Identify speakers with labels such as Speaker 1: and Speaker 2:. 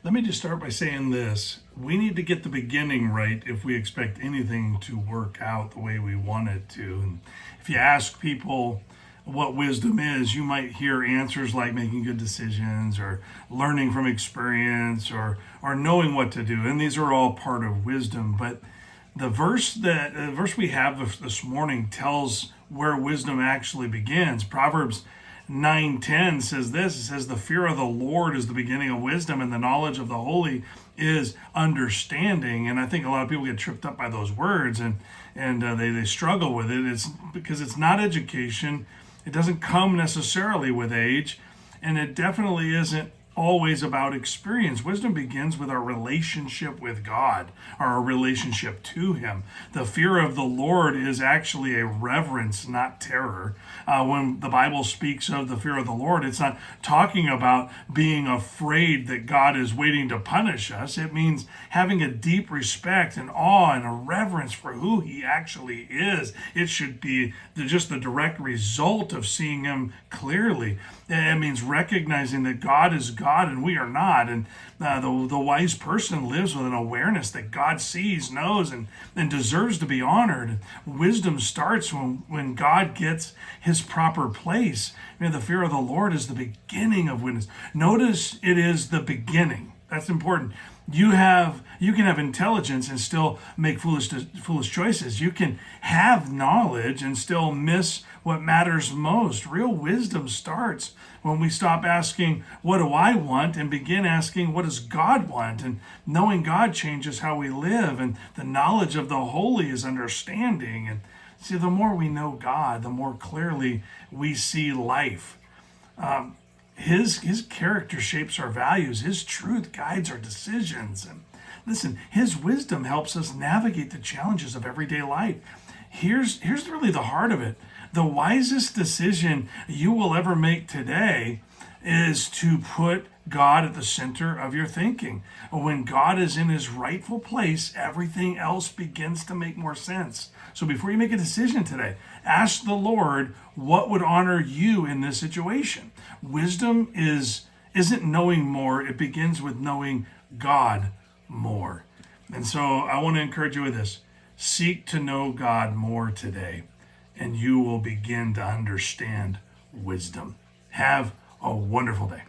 Speaker 1: Let me just start by saying this. We need to get the beginning right if we expect anything to work out the way we want it to. And if you ask people what wisdom is, you might hear answers like making good decisions or learning from experience or knowing what to do. And these are all part of wisdom. But the verse we have this morning tells where wisdom actually begins. Proverbs 9:10 says this. It says, the fear of the Lord is the beginning of wisdom, and the knowledge of the holy is understanding. And I think a lot of people get tripped up by those words, and they struggle with it. It's because it's not education. It doesn't come necessarily with age, and it definitely isn't always about experience. Wisdom begins with our relationship with God, or our relationship to Him. The fear of the Lord is actually a reverence, not terror. When the Bible speaks of the fear of the Lord, it's not talking about being afraid that God is waiting to punish us. It means having a deep respect and awe and a reverence for who He actually is. It should be just the direct result of seeing Him clearly. It means recognizing that God is God and we are not. And the wise person lives with an awareness that God sees, knows, and deserves to be honored. Wisdom starts when God gets His proper place. The fear of the Lord is the beginning of wisdom. Notice it is the beginning. That's important. You can have intelligence and still make foolish choices. You can have knowledge and still miss what matters most. Real wisdom starts when we stop asking, what do I want? And begin asking, what does God want? And knowing God changes how we live. And the knowledge of the holy is understanding. And see, the more we know God, the more clearly we see life. His character shapes our values. His truth guides our decisions. And listen, His wisdom helps us navigate the challenges of everyday life. Here's really the heart of it. The wisest decision you will ever make today is to put God at the center of your thinking. When God is in His rightful place, everything else begins to make more sense. So before you make a decision today, ask the Lord what would honor you in this situation. Wisdom isn't knowing more, it begins with knowing God more. And so I want to encourage you with this. Seek to know God more today, and you will begin to understand wisdom. Have a wonderful day.